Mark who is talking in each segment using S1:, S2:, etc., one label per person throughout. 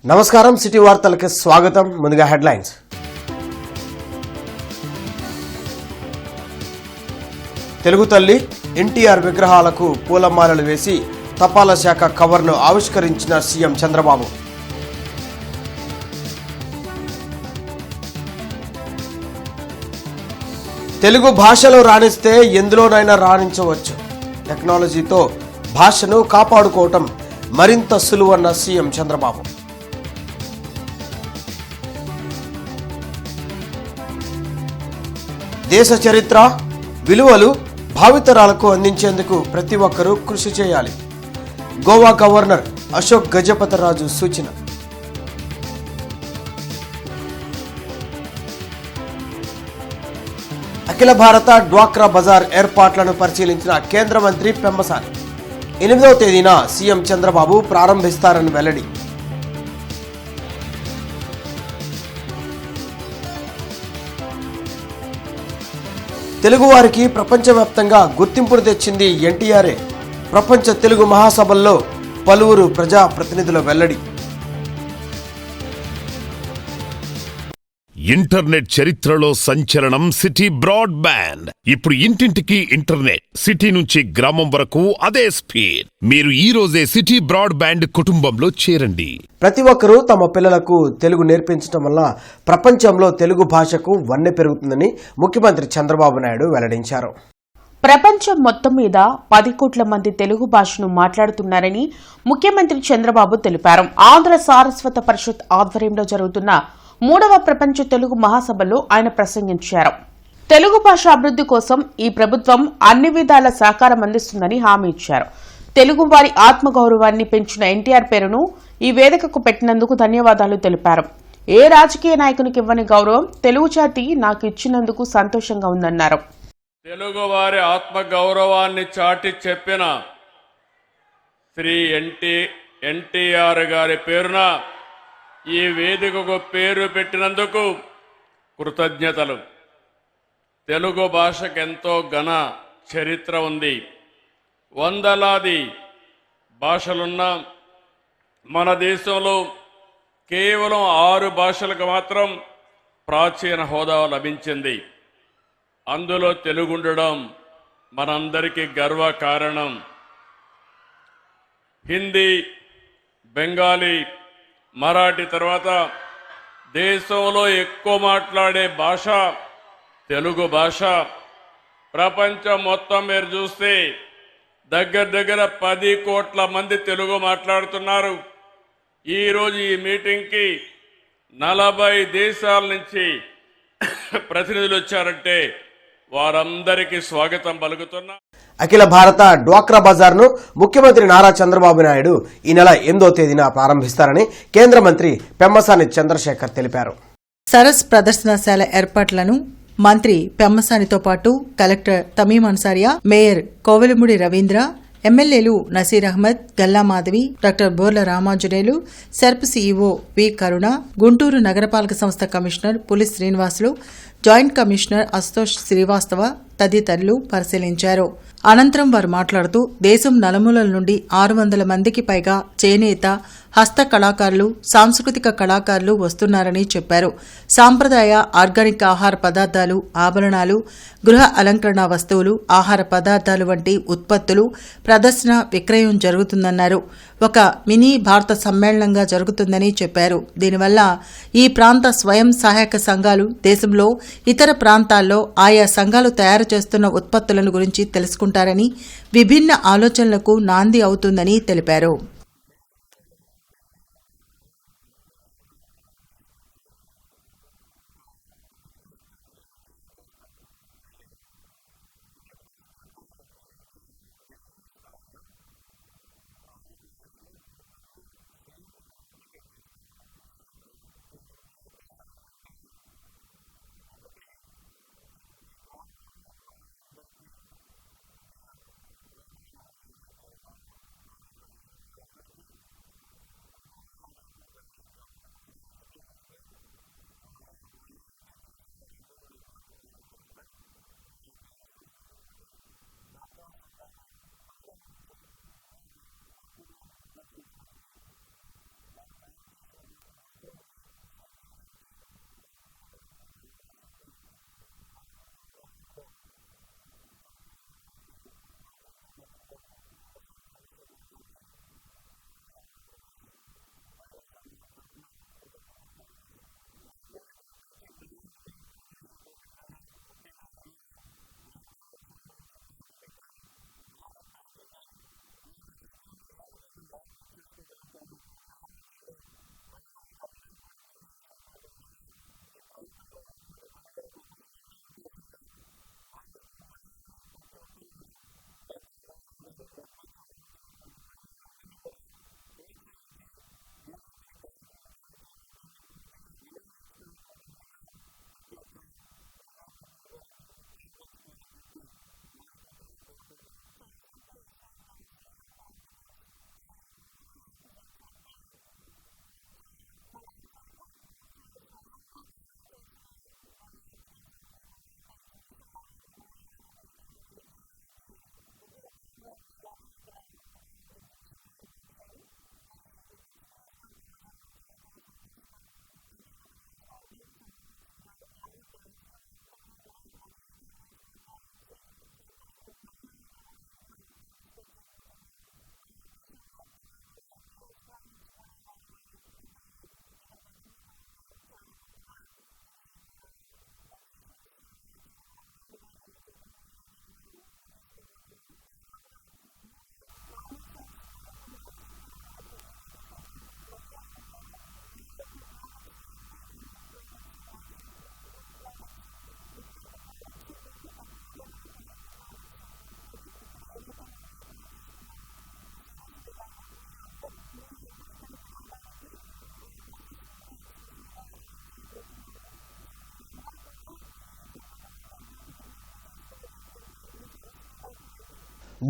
S1: నమస్కారం సిటీ వార్తలకు స్వాగతం. ముందుగా హెడ్లైన్స్. తెలుగు తల్లి ఎన్టీఆర్ విగ్రహాలకు పూలమాలలు వేసి తపాలా శాఖ కవర్ను ఆవిష్కరించిన సీఎం చంద్రబాబు. తెలుగు భాషలో రాణిస్తే ఎందులోనైనా రాణించవచ్చు. టెక్నాలజీతో భాషను కాపాడుకోవటం మరింత సులువన్న సీఎం చంద్రబాబు. దేశ చరిత్ర విలువలు భావితరాలకు అందించేందుకు ప్రతి ఒక్కరూ కృషి చేయాలి. గోవా గవర్నర్ అశోక్ గజపతిరాజు సూచన. అఖిల భారత డ్వాక్రా బజార్ ఏర్పాట్లను పరిశీలించిన కేంద్ర మంత్రి పెమ్మసాని. 8వ తేదీన సీఎం చంద్రబాబు ప్రారంభిస్తారని వెల్లడి. తెలుగువారికి ప్రపంచవ్యాప్తంగా గుర్తింపును తెచ్చింది ఎన్టీఆర్ఏ. ప్రపంచ తెలుగు మహాసభల్లో పలువురు ప్రజాప్రతినిధుల వెల్లడి.
S2: ఇంటర్నెట్ చరిత్రలో సంచలనం సిటీ బ్రాడ్బ్యాండ్. ఇప్పుడు ఇంటింటికి ఇంటర్నెట్, సిటీ నుంచి గ్రామం వరకు అదే స్పీడ్. మీరు ఈ రోజే సిటీ బ్రాడ్బ్యాండ్ కుటుంబంలో చేరండి.
S1: ప్రతి ఒక్కరూ తమ పిల్లలకు తెలుగు నేర్పించడం వల్ల ప్రపంచంలో తెలుగు భాషకు వన్నె పెరుగుతుందని ముఖ్యమంత్రి చంద్రబాబు నాయుడు వెల్లడించారు.
S3: ప్రపంచం మొత్తం మీద 10 కోట్ల మంది తెలుగు భాషను మాట్లాడుతున్నారని ముఖ్యమంత్రి చంద్రబాబు తెలిపారు. ఆంధ్ర సారస్వత పరిషత్ ఆధ్వర్యంలో జరుగుతున్న 3వ ప్రపంచ తెలుగు మహాసభలో ఆయన ప్రసంగించారు. తెలుగు భాష అభివృద్ధి కోసం ఈ ప్రభుత్వం అన్ని విధాల సహకారం అందిస్తుందని హామీ ఇచ్చారు. తెలుగు వారి ఆత్మగౌరవాన్ని పెంచిన ఎన్టీఆర్ పేరును ఈ వేదికకు పెట్టినందుకు ధన్యవాదాలు తెలిపారు. ఏ రాజకీయ నాయకునికి ఇవ్వని గౌరవం తెలుగు జాతి నాకు ఇచ్చినందుకు సంతోషంగా ఉందన్నారు.
S4: తెలుగు వారి ఆత్మగౌరవాన్ని చాటి చెప్పిన శ్రీ ఎన్టీఆర్ గారి పేరున ఈ వేదికకు పేరు పెట్టినందుకు కృతజ్ఞతలు. తెలుగు భాషకు ఎంతో ఘన చరిత్ర ఉంది. వందలాది భాషలున్న మన దేశంలో కేవలం 6 భాషలకు మాత్రం ప్రాచీన హోదా లభించింది. అందులో తెలుగు ఉండడం మనందరికీ గర్వకారణం. హిందీ, బెంగాలీ, మరాఠీ తర్వాత దేశంలో ఎక్కువ మాట్లాడే భాష తెలుగు భాష. ప్రపంచం మొత్తం మీరు చూస్తే దగ్గర 10 కోట్ల మంది తెలుగు మాట్లాడుతున్నారు. ఈరోజు ఈ మీటింగ్కి 40 దేశాల నుంచి ప్రతినిధులు వచ్చారంటే వారందరికీ స్వాగతం పలుకుతున్నా.
S1: అఖిల భారత డ్వాక్రా బజార్ను ముఖ్యమంత్రి నారా చంద్రబాబు నాయుడు ఈ నెల 8వ తేదీన ప్రారంభిస్తారని కేంద్ర మంత్రి పెమ్మసాని చంద్రశేఖర్ తెలిపారు.
S5: సరస్ ప్రదర్శనశాల ఏర్పాట్లను మంత్రి పెమ్మసానితో పాటు కలెక్టర్ తమీం అన్సారియా, మేయర్ కోవెలముడి రవీంద్ర, ఎమ్మెల్యేలు నసీర్ అహ్మద్, గల్లా మాధవి, డాక్టర్ బోర్ల రామాంజనేయులు, సెర్ప్ సీఈఓ వి కరుణ, గుంటూరు నగరపాలక సంస్థ కమిషనర్ పులి శ్రీనివాసులు, జాయింట్ కమిషనర్ అశుతోష్ శ్రీవాస్తవ తదితరులు పరిశీలించారు. అనంతరం వారు మాట్లాడుతూ దేశం నలుమూలల నుండి 600 మందికి పైగా చేనేత, హస్త కళాకారులు, సాంస్కృతిక కళాకారులు వస్తున్నారని చెప్పారు. సాంప్రదాయ ఆర్గానిక్ ఆహార పదార్థాలు, ఆభరణాలు, గృహ అలంకరణ వస్తువులు, ఆహార పదార్థాలు వంటి ఉత్పత్తులు ప్రదర్శన, విక్రయం జరుగుతుందన్నారు. ఒక మినీ భారత సమ్మేళనంగా జరుగుతుందని చెప్పారు. దీనివల్ల ఈ ప్రాంత స్వయం సహాయక సంఘాలు దేశంలో ఇతర ప్రాంతాల్లో ఆయా సంఘాలు తయారు చేస్తున్న ఉత్పత్తులను గురించి తెలుసుకుంటారని, విభిన్న ఆలోచనలకు నాంది అవుతుందని తెలిపారు.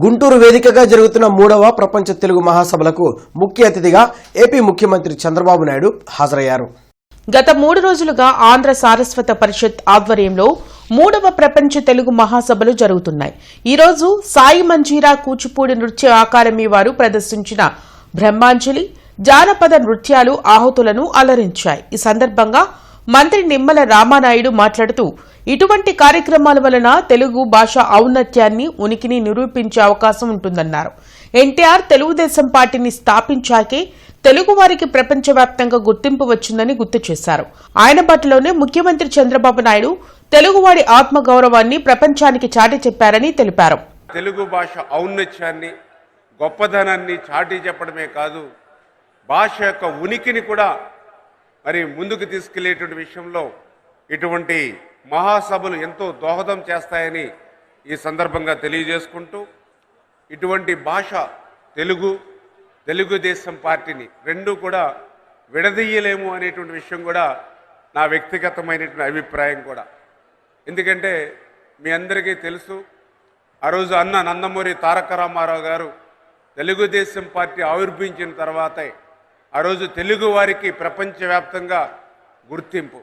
S1: గుంటూరు వేదికగా జరుగుతున్న 3వ ప్రపంచ తెలుగు మహాసభలకు ముఖ్య అతిథిగా ఏపీ ముఖ్యమంత్రి చంద్రబాబు నాయుడు హాజరయ్యారు.
S3: గత 3 రోజులుగా ఆంధ్ర సారస్వత పరిషత్ ఆధ్వర్యంలో 3వ ప్రపంచ తెలుగు మహాసభలు జరుగుతున్నాయి. ఈ రోజు సాయి మంజీరా కూచిపూడి నృత్య అకాడమీ వారు ప్రదర్శించిన బ్రహ్మాంజలి జానపద నృత్యాలు ఆహుతులను అలరించాయి. ఈ సందర్భంగా మంత్రి నిమ్మల రామానాయుడు మాట్లాడుతూ ఇటువంటి కార్యక్రమాల వలన తెలుగు భాష ఔన్నత్యాన్ని ఉనికిని నిరూపించే అవకాశం ఉంటుందన్నారు. ఎన్టీఆర్ తెలుగుదేశం పార్టీని స్థాపించాకే తెలుగువారికి ప్రపంచవ్యాప్తంగా గుర్తింపు వచ్చిందని గుర్తు చేశారు. ఆయన బాటలోనే ముఖ్యమంత్రి చంద్రబాబు నాయుడు తెలుగువాడి ఆత్మగౌరవాన్ని ప్రపంచానికి చాటి చెప్పారని తెలిపారు.
S6: తెలుగు భాష ఔన్నత్యాన్ని గొప్పదనాన్ని చాటి చెప్పడమే కాదు, భాష యొక్క ఉనికిని కూడా మరి ముందుకు తీసుకెళ్లేటువంటి విషయంలో ఇటువంటి మహాసభలు ఎంతో దోహదం చేస్తాయని ఈ సందర్భంగా తెలియజేసుకుంటూ, ఇటువంటి భాష తెలుగుదేశం పార్టీని రెండు కూడా విడదీయలేము అనేటువంటి విషయం కూడా నా వ్యక్తిగతమైనటువంటి అభిప్రాయం కూడా. ఎందుకంటే మీ అందరికీ తెలుసు, ఆ రోజు అన్న నందమూరి తారక రామారావు గారు తెలుగుదేశం పార్టీ ఆవిర్భవించిన తర్వాతే ఆ రోజు తెలుగు వారికి ప్రపంచవ్యాప్తంగా గుర్తింపు.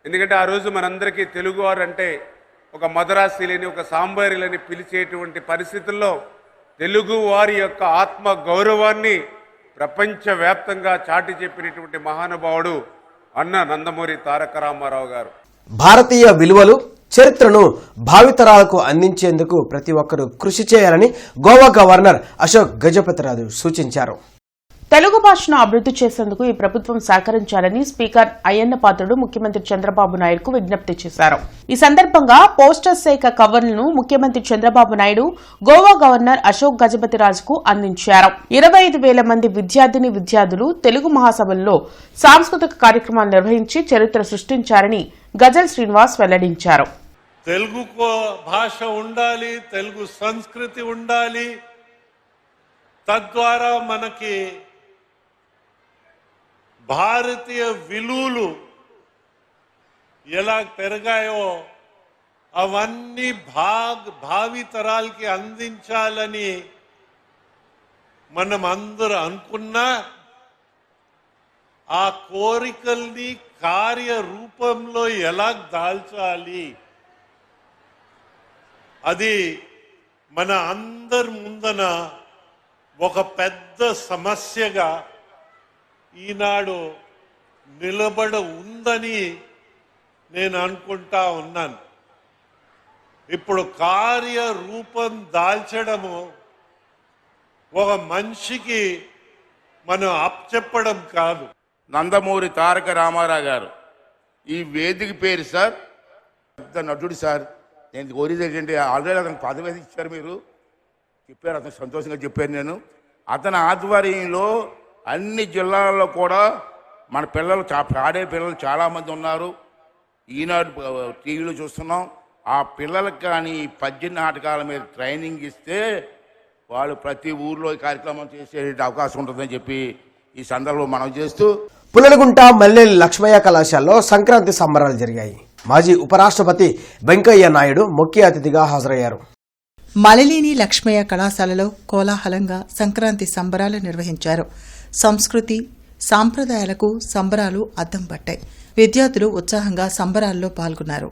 S6: ఎందుకంటే ఆ రోజు మనందరికీ తెలుగువారు అంటే ఒక మదరాసీలని, ఒక సాంబారీలని పిలిచేటువంటి పరిస్థితుల్లో తెలుగు వారి యొక్క ఆత్మ గౌరవాన్ని ప్రపంచవ్యాప్తంగా చాటి చెప్పినటువంటి మహానుభావుడు అన్న నందమూరి తారక రామారావు గారు.
S1: భారతీయ విలువలు చరిత్రను భావితరాలకు అందించేందుకు ప్రతి ఒక్కరూ కృషి చేయాలని గోవా గవర్నర్ అశోక్ గజపతిరాజు సూచించారు.
S3: తెలుగు భాషను అభివృద్ది చేసేందుకు ఈ ప్రభుత్వం సహకరించాలని స్పీకర్ అయ్యన్న పాత్రుడు ముఖ్యమంత్రి చంద్రబాబు నాయుడుకు విజ్ఞప్తి చేశారు. ఈ సందర్భంగా పోస్టర్ శాఖ కవర్లను ముఖ్యమంత్రి చంద్రబాబు నాయుడు గోవా గవర్నర్ అశోక్ గజపతిరాజుకు అందించారు. 25,000 మంది విద్యార్థులు తెలుగు మహాసభల్లో సాంస్కృతిక కార్యక్రమాలు నిర్వహించి చరిత్ర సృష్టించారని గజల్ శ్రీనివాస్ వెల్లడించారు.
S7: తెలుగు భాష ఉండాలి, తెలుగు సంస్కృతి ఉండాలి, తద్వారా మనకి భారతీయ విలువలు ఎలా పెరిగాయో అవన్నీ భావితరాలకి అందించాలని మనం అందరూ అనుకున్నా ఆ కోరికల్ని కార్యరూపంలో ఎలా దాల్చాలి అది మన అందరి ముందన ఒక పెద్ద సమస్యగా ఈనాడు నిలబడ ఉందని నేను అనుకుంటా ఉన్నాను. ఇప్పుడు కార్యరూపం దాల్చడము ఒక మనిషికి మనం అప్పచెప్పడం కాదు.
S8: నందమూరి తారక రామారావు గారు ఈ వేదిక పేరు సార్ పెద్ద నటుడు సార్. నేను కోరేది ఏంటంటే ఆల్రెడీ అతనికి పదవి ఇచ్చారు, మీరు చెప్పారు, అతను సంతోషంగా చెప్పాను. నేను అతని ఆధ్వర్యంలో అన్ని జిల్లాల్లో కూడా మన పిల్లలు పాడే పిల్లలు చాలామంది ఉన్నారు. ఈనాడు టీవీలో చూస్తున్నాం. ఆ పిల్లలకు కానీ పద్య నాటకాల మీద ట్రైనింగ్ ఇస్తే వాళ్ళు ప్రతి ఊర్లో ఈ కార్యక్రమం చేసే అవకాశం ఉంటుందని చెప్పి ఈ సందర్భంలో మనం చేస్తూ,
S1: పుల్లలగుంట మల్లెల లక్ష్మయ్య కళాశాలలో సంక్రాంతి సంబరాలు జరిగాయి. మాజీ ఉపరాష్ట్రపతి వెంకయ్య నాయుడు ముఖ్య అతిథిగా హాజరయ్యారు.
S5: మలలేని లక్ష్మయ్య కళాశాలలో కోలాహలంగా సంక్రాంతి సంబరాలు నిర్వహించారు. సంస్కృతి సాంప్రదాయాలకు సంబరాలు అద్దం పట్టాయి. విద్యార్థులు ఉత్సాహంగా సంబరాల్లో పాల్గొన్నారు.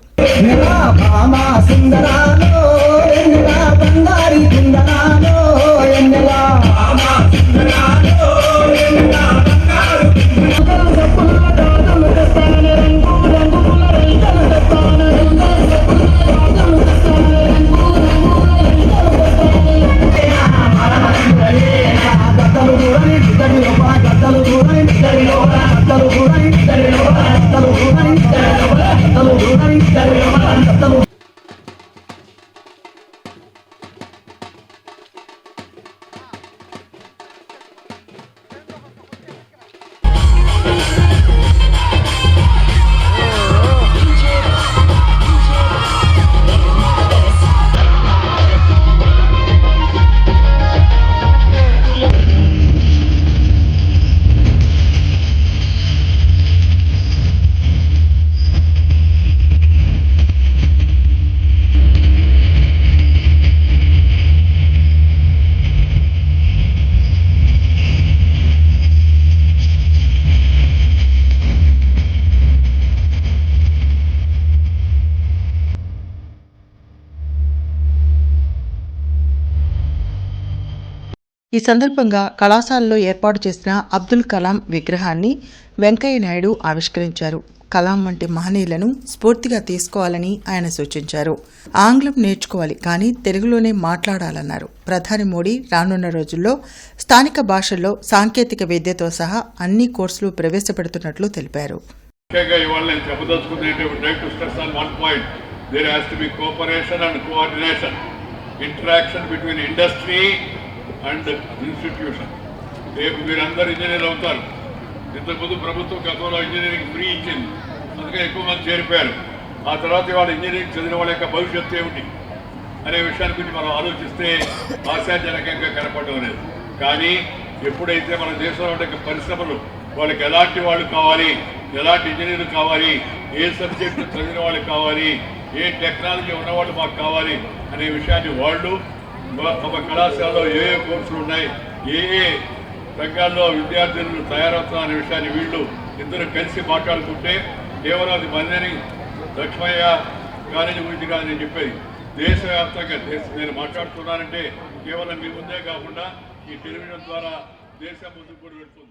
S5: ఈ సందర్భంగా కళాశాలలో ఏర్పాటు చేసిన అబ్దుల్ కలాం విగ్రహాన్ని వెంకయ్య నాయుడు ఆవిష్కరించారు. కలాం వంటి మహనీయులను స్ఫూర్తిగా తీసుకోవాలని ఆయన సూచించారు. ఆంగ్లం నేర్చుకోవాలి, కానీ తెలుగులోనే మాట్లాడాలన్నారు. ప్రధాని మోడీ రానున్న రోజుల్లో స్థానిక భాషల్లో సాంకేతిక విద్యతో సహా అన్ని కోర్సులు ప్రవేశపెడుతున్నట్లు తెలిపారు.
S4: ఇంతకుముందు ప్రభుత్వం గతంలో ఇంజనీరింగ్ ఫ్రీ ఇచ్చింది, అందుకే ఎక్కువ మంది చేరిపోయారు. ఆ తర్వాత ఇవాళ ఇంజనీరింగ్ చదివిన వాళ్ళ యొక్క భవిష్యత్తు ఏమిటి అనే విషయాన్ని గురించి మనం ఆలోచిస్తే ఆశాజనకంగా కనపడడం లేదు. కానీ ఎప్పుడైతే మన దేశంలో ఉండే పరిశ్రమలు వాళ్ళకి ఎలాంటి వాళ్ళు కావాలి, ఎలాంటి ఇంజనీర్లు కావాలి, ఏ సబ్జెక్టు చదివిన వాళ్ళు కావాలి, ఏ టెక్నాలజీ ఉన్నవాళ్ళు మాకు కావాలి అనే విషయాన్ని వాళ్ళు తమ కళాశాలలో ఏ కోర్సులు ఉన్నాయి, ఏ రంగాల్లో విద్యార్థులు తయారవుతున్న అనే విషయాన్ని వీళ్ళు ఇద్దరు కలిసి మాట్లాడుకుంటే కేవలం అది మందిని లక్ష్మయ్య కాలేజీ గురించి కాదు నేను చెప్పేది, దేశవ్యాప్తంగా నేను మాట్లాడుతున్నానంటే కేవలం మీ ముందే కాకుండా ఈ టెలివిజన్ ద్వారా దేశం ముందుకు కూడా వెళ్తుంది.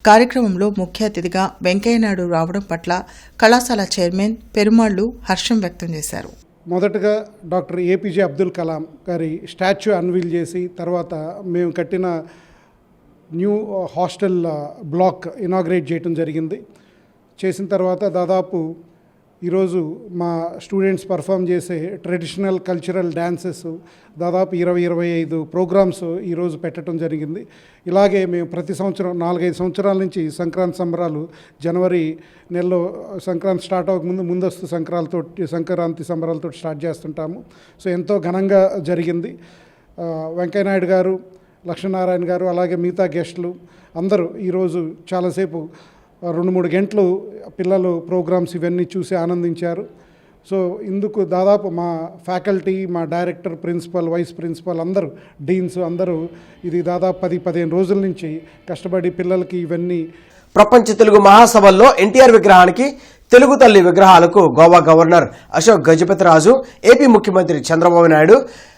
S5: కార్యక్రమంలో ముఖ్య అతిథిగా వెంకయ్యనాయుడు రావడం పట్ల కళాశాల చైర్మన్ పెరుమాళ్లు హర్షం వ్యక్తం చేశారు.
S9: మొదటగా డాక్టర్ ఏపీజే అబ్దుల్ కలాం గారి స్టాచ్యూ అన్వీల్ చేసి తర్వాత మేము కట్టిన న్యూ హాస్టల్ బ్లాక్ ఇనాగ్రేట్ చేయడం జరిగింది. చేసిన తర్వాత దాదాపు ఈరోజు మా స్టూడెంట్స్ పర్ఫామ్ చేసే ట్రెడిషనల్ కల్చరల్ డ్యాన్సెస్ దాదాపు 20-25 ప్రోగ్రామ్స్ ఈరోజు పెట్టడం జరిగింది. ఇలాగే మేము ప్రతి సంవత్సరం 4-5 సంవత్సరాల నుంచి సంక్రాంతి సంబరాలు జనవరి నెలలో సంక్రాంతి స్టార్ట్ అవ్వకముందు ముందస్తు సంక్రాంతి సంబరాలతో స్టార్ట్ చేస్తుంటాము. సో ఎంతో ఘనంగా జరిగింది. వెంకయ్యనాయుడు గారు, లక్ష్మీనారాయణ గారు, అలాగే మిగతా గెస్టులు అందరూ ఈరోజు చాలాసేపు 2-3 గంటలు పిల్లలు ప్రోగ్రామ్స్ ఇవన్నీ చూసి ఆనందించారు. సో ఇందుకు దాదాపు మా ఫ్యాకల్టీ, మా డైరెక్టర్, ప్రిన్సిపల్, వైస్ ప్రిన్సిపల్ అందరూ, డీన్స్ అందరూ ఇది దాదాపు 10-15 రోజుల నుంచి కష్టపడి పిల్లలకి ఇవన్నీ.
S1: ప్రపంచ తెలుగు మహాసభల్లో ఎన్టీఆర్ విగ్రహానికి, తెలుగు తల్లి విగ్రహాలకు గోవా గవర్నర్ అశోక్ గజపతిరాజు, ఏపీ ముఖ్యమంత్రి చంద్రబాబు నాయుడు,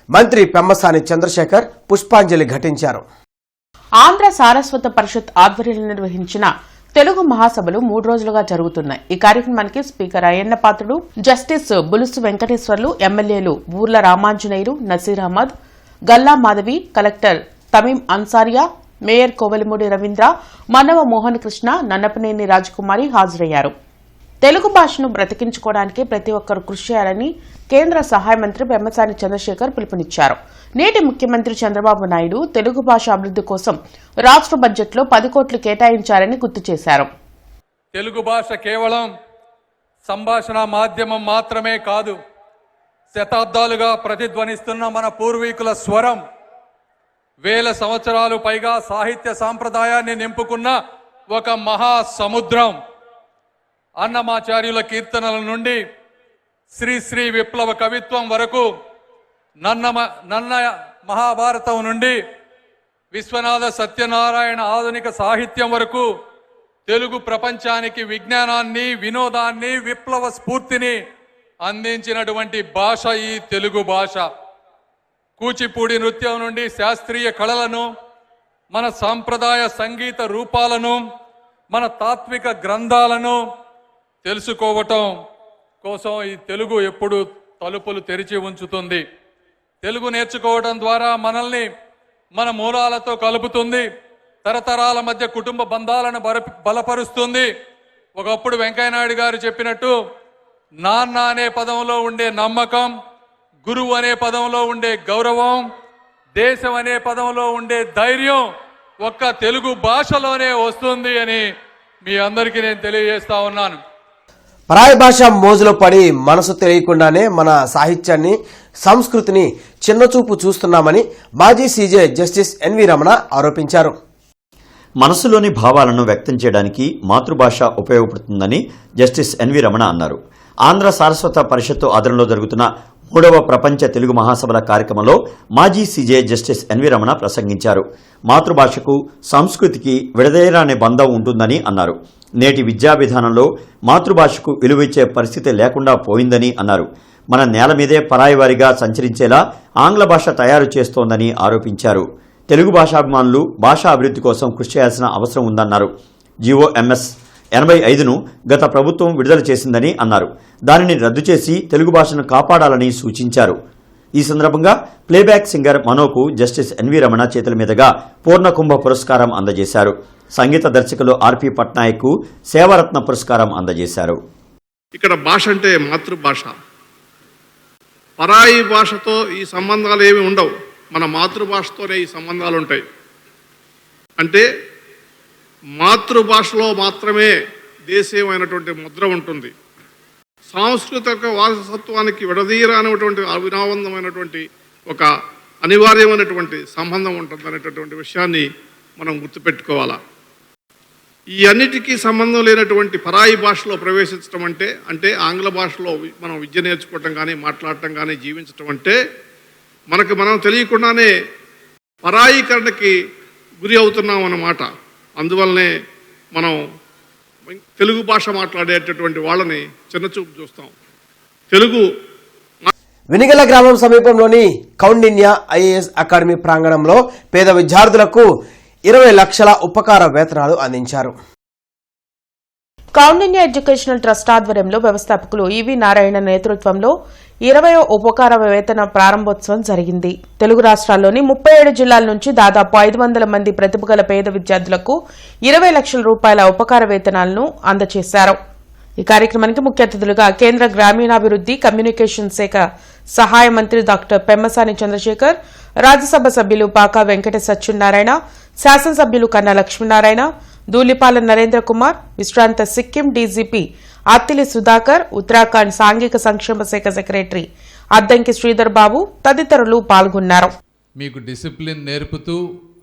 S1: మంత్రి పెమ్మసాని చంద్రశేఖర్ పుష్పాంజలి ఘటించారు.
S3: ఆంధ్ర సారస్వత పరిషత్ ఆధ్వర్యంలో నిర్వహించిన తెలుగు మహాసభలు 3 రోజులుగా జరుగుతున్నాయి. ఈ కార్యక్రమానికి స్పీకర్ అయ్యన్న పాత్రుడు, జస్టిస్ బులుసు వెంకటేశ్వర్లు, ఎమ్మెల్యేలు ఊర్ల రామాంజనేయులు, నసీర్ అహ్మద్, గల్లా మాధవి, కలెక్టర్ తమీం అన్సారియా, మేయర్ కోవెలమూడి రవీంద్ర, మనవ మోహన్ కృష్ణ, నన్నపనేని రాజకుమారి హాజరయ్యారు. తెలుగు భాషను బ్రతికించుకోవడానికి ప్రతి ఒక్కరూ కృషి చేయాలని కేంద్ర సహాయ మంత్రి పెమ్మసాని చంద్రశేఖర్ పిలుపునిచ్చారు. నేటి ముఖ్యమంత్రి చంద్రబాబు నాయుడు తెలుగు భాష అభివృద్ది కోసం రాష్ట్ర బడ్జెట్లో 10 కోట్లు కేటాయించారని గుర్తు చేశారు.
S10: తెలుగు భాష కేవలం సంభాషణ మాధ్యమం మాత్రమే కాదు, శతాబ్దాలుగా ప్రతిధ్వనిస్తున్న మన పూర్వీకుల స్వరం, వేల సంవత్సరాలు పైగా సాహిత్య సాంప్రదాయాన్ని నింపుకున్న ఒక మహా సముద్రం. అన్నమాచార్యుల కీర్తనల నుండి శ్రీ విప్లవ కవిత్వం వరకు, నన్న మహాభారతం నుండి విశ్వనాథ సత్యనారాయణ ఆధునిక సాహిత్యం వరకు తెలుగు ప్రపంచానికి విజ్ఞానాన్ని, వినోదాన్ని, విప్లవ స్ఫూర్తిని అందించినటువంటి భాష ఈ తెలుగు భాష. కూచిపూడి నృత్యం నుండి శాస్త్రీయ కళలను, మన సాంప్రదాయ సంగీత రూపాలను, మన తాత్విక గ్రంథాలను తెలుసుకోవటం కోసం ఈ తెలుగు ఎప్పుడు తలుపులు తెరిచి ఉంచుతుంది. తెలుగు నేర్చుకోవడం ద్వారా మనల్ని మన మూలాలతో కలుపుతుంది, తరతరాల మధ్య కుటుంబ బంధాలను బలపరుస్తుంది. ఒకప్పుడు వెంకయ్యనాయుడు గారు చెప్పినట్టు, నాన్న అనే పదంలో ఉండే నమ్మకం, గురువు అనే పదంలో ఉండే గౌరవం, దేశం అనే పదంలో ఉండే ధైర్యం ఒక్క తెలుగు భాషలోనే వస్తుంది అని మీ అందరికీ నేను తెలియజేస్తా ఉన్నాను.
S1: పరాయి భాష మోజులో పడి మనసు తెలియకుండానే మన సాహిత్యాన్ని, సంస్కృతిని చిన్నచూపు చూస్తున్నామని మాజీ సీజే జస్టిస్ ఎన్వి రమణ ఆరోపించారు.
S11: మనసులోని భావాలను వ్యక్తం చేయడానికి మాతృభాష ఉపయోగపడుతుందని జస్టిస్ ఎన్వి రమణ అన్నారు. ఆంధ్ర సారస్వత పరిషత్తు ఆధ్వర్యంలో జరుగుతున్న 3వ ప్రపంచ తెలుగు మహాసభల కార్యక్రమంలో మాజీ సీజే జస్టిస్ ఎన్వి రమణ ప్రసంగించారు. మాతృభాషకు, సంస్కృతికి విడదీయరాని బంధం ఉంటుందని అన్నారు. నేటి విద్యా విధానంలో మాతృభాషకు విలువిచ్చే పరిస్థితి లేకుండా పోయిందని అన్నారు. మన నేల మీదే పరాయివారిగా సంచరించేలా ఆంగ్ల భాష తయారు చేస్తోందని ఆరోపించారు. తెలుగు భాషాభిమానులు భాషా అభివృద్ధి కోసం కృషి చేయాల్సిన అవసరం ఉందన్నారు. GOMS 85ను గత ప్రభుత్వం విడుదల చేసిందని అన్నారు. దానిని రద్దు చేసి తెలుగు భాషను కాపాడాలని సూచించారు. ఈ సందర్భంగా ప్లేబ్యాక్ సింగర్ మనోకు జస్టిస్ ఎన్వి రమణ చేతుల మీదుగా పూర్ణకుంభ పురస్కారం అందజేశారు. సంగీత దర్శకులు RP పట్నాయక్ సేవారత్న పురస్కారం అందజేశారు.
S12: ఇక్కడ భాష అంటే మాతృభాష. పరాయి భాషతో ఈ సంబంధాలు ఏమి ఉండవు. మన మాతృభాషతోనే ఈ సంబంధాలు ఉంటాయి. అంటే మాతృభాషలో మాత్రమే దేశీయమైనటువంటి ముద్ర ఉంటుంది. సాంస్కృతిక వారసత్వానికి విడదీయరానటువంటి అవినావందమైనటువంటి ఒక అనివార్యమైనటువంటి సంబంధం ఉంటుంది అనేటటువంటి విషయాన్ని మనం గుర్తుపెట్టుకోవాలా. ఈ అన్నిటికీ సంబంధం లేనటువంటి పరాయి భాషలో ప్రవేశించడం అంటే ఆంగ్ల భాషలో మనం విద్య నేర్చుకోవటం కానీ మాట్లాడటం కానీ జీవించటం అంటే మనం తెలియకుండానే పరాయీకరణకి గురి అవుతున్నాం అన్నమాట. అందువల్లనే మనం తెలుగు భాష మాట్లాడేటటువంటి వాళ్ళని చిన్నచూపు చూస్తాం.
S1: వినిగల గ్రామం సమీపంలోని కౌండిన్య IAS అకాడమీ ప్రాంగణంలో పేద విద్యార్థులకు 20 లక్షల ఉపకార వేతనాలు అందించారు.
S3: కౌండిన్య ఎడ్యుకేషనల్ ట్రస్ట్ ఆధ్వర్యంలో వ్యవస్థాపకులు ఈవి నారాయణ నేతృత్వంలో 20వ ఉపకార వేతన ప్రారంభోత్సవం జరిగింది. తెలుగు రాష్ట్రాల్లోని 37 జిల్లాల నుంచి దాదాపు 500 మంది ప్రతిభ గల పేద విద్యార్థులకు 20 లక్షల రూపాయల ఉపకార వేతనాలను అందజేశారు. ఈ కార్యక్రమానికి ముఖ్య అతిథులుగా కేంద్ర గ్రామీణాభివృద్ధి కమ్యూనికేషన్ శాఖ సహాయ మంత్రి డాక్టర్ పెమ్మసాని చంద్రశేఖర్, రాజ్యసభ సభ్యులు పాకా వెంకట సత్యనారాయణ, శాసనసభ్యులు కన్నా లక్ష్మీనారాయణ, ధూళిపాల నరేంద్ర కుమార్, విశ్రాంత సిక్కిం డీజీపీ అత్తిలి సుధాకర్, ఉత్తరాఖండ్ సాంఘిక సంక్షేమ శాఖ సెక్రటరీ అద్దంకి శ్రీధర్ బాబు తదితరులు పాల్గొన్నారు.
S10: మీకు డిసిప్లిన్ నేర్పుతూ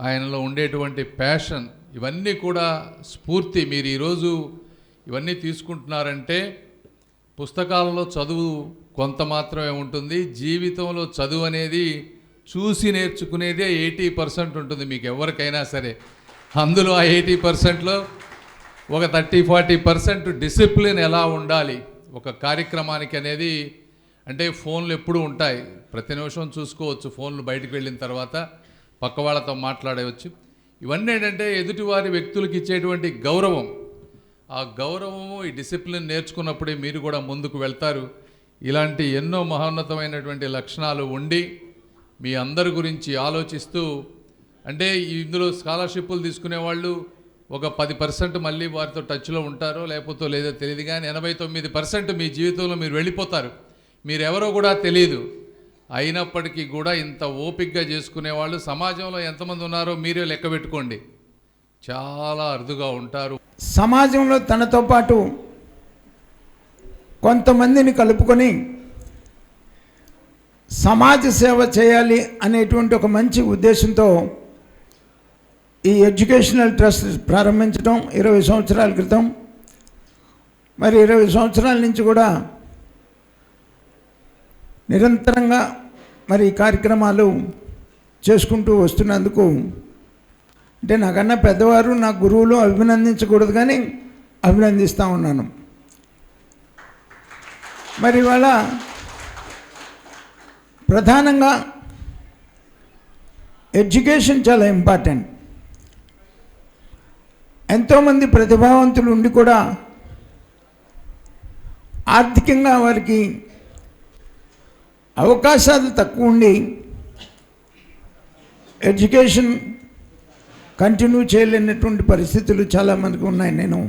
S10: ఆయనలో ఉండేటువంటి ప్యాషన్ ఇవన్నీ కూడా స్ఫూర్తి. మీరు ఈరోజు ఇవన్నీ తీసుకుంటున్నారంటే పుస్తకాలలో చదువు కొంత మాత్రమే ఉంటుంది. జీవితంలో చదువు అనేది చూసి నేర్చుకునేదే 80% ఉంటుంది మీకు ఎవరికైనా సరే. అందులో ఆ 80%లో ఒక 30-40% డిసిప్లిన్ ఎలా ఉండాలి ఒక కార్యక్రమానికి అనేది. అంటే ఫోన్లు ఎప్పుడూ ఉంటాయి, ప్రతి నిమిషం చూసుకోవచ్చు. ఫోన్లు బయటకు వెళ్ళిన తర్వాత పక్క వాళ్ళతో మాట్లాడవచ్చు. ఇవన్నీ ఏంటంటే ఎదుటివారి వ్యక్తులకు ఇచ్చేటువంటి గౌరవం. ఆ గౌరవము ఈ డిసిప్లిన్ నేర్చుకున్నప్పుడే మీరు కూడా ముందుకు వెళ్తారు. ఇలాంటి ఎన్నో మహోన్నతమైనటువంటి లక్షణాలు ఉండి మీ అందరి గురించి ఆలోచిస్తూ, అంటే ఇందులో స్కాలర్షిప్లు తీసుకునే వాళ్ళు ఒక 10% మళ్ళీ వారితో టచ్లో ఉంటారో లేకపోతే లేదో తెలియదు, కానీ 89% మీ జీవితంలో మీరు వెళ్ళిపోతారు. మీరెవరో కూడా తెలియదు. అయినప్పటికీ కూడా ఇంత ఓపికగా చేసుకునే వాళ్ళు సమాజంలో ఎంతమంది ఉన్నారో మీరే లెక్క పెట్టుకోండి. చాలా అరుదుగా ఉంటారు.
S13: సమాజంలో తనతో పాటు కొంతమందిని కలుపుకొని సమాజ సేవ చేయాలి అనేటువంటి ఒక మంచి ఉద్దేశంతో ఈ ఎడ్యుకేషనల్ ట్రస్ట్ ప్రారంభించడం 20 సంవత్సరాల క్రితం. మరి 20 సంవత్సరాల నుంచి కూడా నిరంతరంగా మరి ఈ కార్యక్రమాలు చేసుకుంటూ వస్తున్నందుకు, అంటే నాకన్నా పెద్దవారు నా గురువులు అభినందించకూడదు కానీ అభినందిస్తూ ఉన్నాను. మరి ఇవాళ ప్రధానంగా ఎడ్యుకేషన్ చాలా ఇంపార్టెంట్. ఎంతోమంది ప్రతిభావంతులు ఉండి కూడా ఆర్థికంగా వారికి అవకాశాలు తక్కువ ఉండి ఎడ్యుకేషన్ కంటిన్యూ చేయలేనటువంటి పరిస్థితులు చాలా మనకు ఉన్నాయి. నేను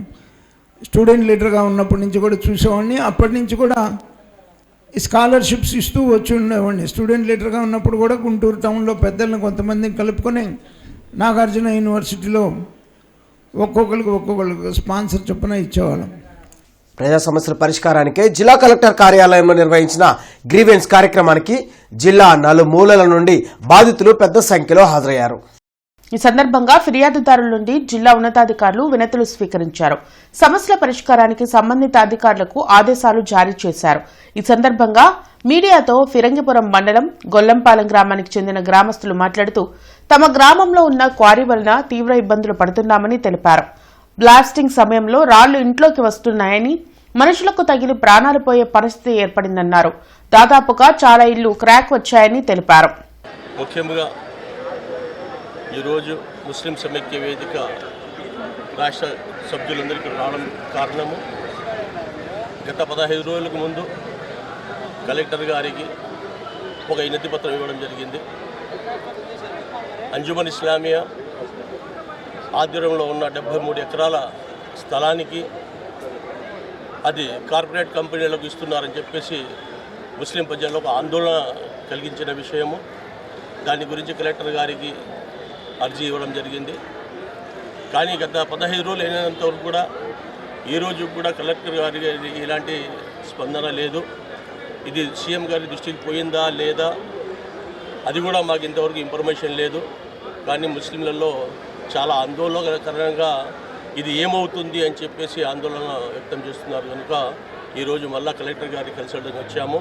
S13: స్టూడెంట్ లీడర్గా ఉన్నప్పటి నుంచి కూడా చూసేవాడిని. అప్పటి నుంచి కూడా స్కాలర్షిప్స్ ఇస్తూ వచ్చి ఉండేవాడిని. స్టూడెంట్ లీడర్గా ఉన్నప్పుడు కూడా గుంటూరు టౌన్లో పెద్దలను కొంతమందిని కలుపుకొని నాగార్జున యూనివర్సిటీలో ఒక్కొక్కరికి స్పాన్సర్ చొప్పున ఇచ్చేవాళ్ళం.
S1: ప్రజా సమస్యల పరిష్కారానికి జిల్లా కలెక్టర్ కార్యాలయంలో నిర్వహించిన గ్రీవెన్స్ కార్యక్రమానికి జిల్లా నలుమూలల నుండి బాధితులు పెద్ద సంఖ్యలో హాజరయ్యారు.
S3: ఈ సందర్భంగా ఫిర్యాదుదారుల నుండి జిల్లా ఉన్నతాధికారులు వినతులు స్వీకరించారు. సమస్యల పరిష్కారానికి సంబంధిత అధికారులకు ఆదేశాలు జారీ చేశారు. ఈ సందర్భంగా మీడియాతో ఫిరంగిపురం మండలం గొల్లంపాలెం గ్రామానికి చెందిన గ్రామస్తులు మాట్లాడుతూ తమ గ్రామంలో ఉన్న క్వారీ వలన తీవ్ర ఇబ్బందులు పడుతున్నామని తెలిపారు. బ్లాస్టింగ్ సమయంలో రాళ్లు ఇంట్లోకి వస్తున్నాయని, మనుషులకు తగిలి ప్రాణాలు పోయే పరిస్థితి ఏర్పడిందన్నారు. దాదాపుగా చాలా ఇళ్లు క్రాక్ వచ్చాయని తెలిపారు.
S14: ముఖ్యంగా ఈరోజు ముస్లిం సమైక్య వేదిక రాష్ట్ర సభ్యులందరికీ రావడం కారణము గత 15 రోజులకు ముందు కలెక్టర్ గారికి ఒక వినతి పత్రం ఇవ్వడం జరిగింది. అంజుమన్ ఇస్లామియా ఆధ్వర్యంలో ఉన్న 73 ఎకరాల స్థలానికి అది కార్పొరేట్ కంపెనీలకు ఇస్తున్నారని చెప్పేసి ముస్లిం ప్రజల్లో ఒక ఆందోళన కలిగించిన విషయము. దాని గురించి కలెక్టర్ గారికి అర్జీ ఇవ్వడం జరిగింది. కానీ గత 15 రోజులు అయినంత వరకు కూడా ఈరోజు కూడా కలెక్టర్ గారికి ఇలాంటి స్పందన లేదు. ఇది సీఎం గారి దృష్టికి పోయిందా లేదా అది కూడా మాకు ఇంతవరకు ఇన్ఫర్మేషన్ లేదు. కానీ ముస్లింలలో చాలా ఆందోళనకరంగా ఇది ఏమవుతుంది అని చెప్పేసి ఆందోళన వ్యక్తం చేస్తున్నారు. కనుక ఈరోజు మళ్ళా కలెక్టర్ గారికి కలిసడానికి వచ్చాము.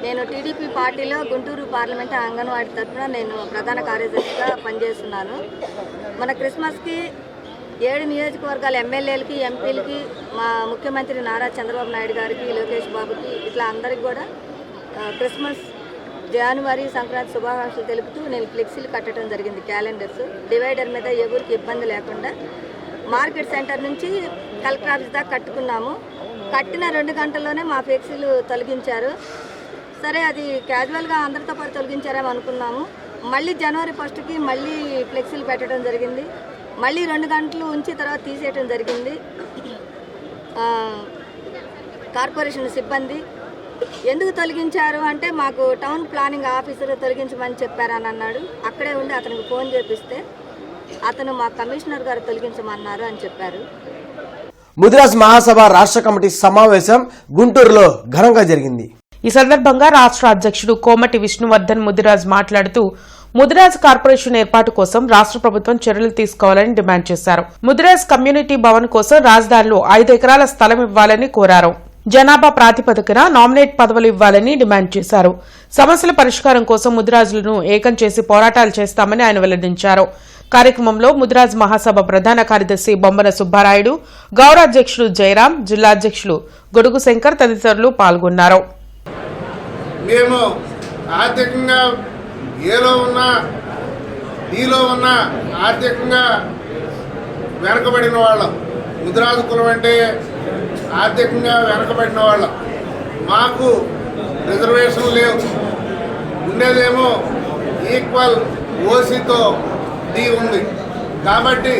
S15: నేను టీడీపీ పార్టీలో గుంటూరు పార్లమెంట్ అంగన్వాడీ తరఫున నేను ప్రధాన కార్యదర్శిగా పనిచేస్తున్నాను. మన క్రిస్మస్కి 7 నియోజకవర్గాల ఎమ్మెల్యేలకి, ఎంపీలకి, మా ముఖ్యమంత్రి నారా చంద్రబాబు నాయుడు గారికి, లోకేష్ బాబుకి ఇట్లా అందరికి కూడా క్రిస్మస్, జనవరి, సంక్రాంతి శుభాకాంక్షలు తెలుపుతూ నేను ఫ్లెక్సీలు కట్టడం జరిగింది. క్యాలెండర్స్ డివైడర్ మీద ఎవరికి ఇబ్బంది లేకుండా మార్కెట్ సెంటర్ నుంచి కలెక్టర్ ఆఫీస్ దాకా కట్టుకున్నాము. కట్టిన 2 గంటల్లోనే మా ఫ్లెక్సీలు తొలగించారు. సరే, అది క్యాజువల్గా అందరితో పాటు తొలగించారేమో అనుకున్నాము. మళ్ళీ జనవరి 1కి మళ్ళీ ఫ్లెక్సీలు పెట్టడం జరిగింది. మళ్ళీ 2 గంటలు ఉంచి తర్వాత తీసేయడం జరిగింది. కార్పొరేషన్ సిబ్బంది ఎందుకు తొలగించారు అంటే మాకు టౌన్ ప్లానింగ్ ఆఫీసర్ తొలగించమని చెప్పారని అన్నాడు. అక్కడే ఉండి అతనికి ఫోన్ చేపిస్తే అతను మా కమిషనర్ గారు తొలగించమన్నారు అని చెప్పారు.
S1: ముదిరాజ్ మహాసభ రాష్ట్ర కమిటీ సమావేశం గుంటూరులో ఘనంగా జరిగింది.
S3: ఈ సందర్భంగా రాష్ట్ర అధ్యక్షుడు కోమటి విష్ణువర్ధన్ ముదిరాజ్ మాట్లాడుతూ ముదిరాజ్ కార్పొరేషన్ ఏర్పాటు కోసం రాష్ట్ర ప్రభుత్వం చర్యలు తీసుకోవాలని డిమాండ్ చేశారు. ముదిరాజ్ కమ్యూనిటీ భవన్ కోసం రాజధానిలో 5 ఎకరాల స్థలం ఇవ్వాలని కోరారు. జనాభా ప్రాతిపదికన నామినేట్ పదవులు ఇవ్వాలని డిమాండ్ చేశారు. సమస్యల పరిష్కారం కోసం ముదిరాజులను ఏకం చేసి పోరాటాలు చేస్తామని ఆయన వెల్లడించారు. కార్యక్రమంలో ముదిరాజ్ మహాసభ ప్రధాన కార్యదర్శి బొమ్మన సుబ్బారాయుడు, గౌరవాధ్యక్షుడు జయరాం, జిల్లా అధ్యక్షులు గొడుగు శంకర్ తదితరులు పాల్గొన్నారు.
S16: మేము ఆర్థికంగా ఏలో ఉన్నా నీలో ఉన్న ఆర్థికంగా వెనకబడిన వాళ్ళం. ముదిరాజు కులం అంటే ఆర్థికంగా వెనకబడిన వాళ్ళం. మాకు రిజర్వేషన్ లేవు. ఉండేదేమో ఈక్వల్ ఓసీతో డి ఉంది. కాబట్టి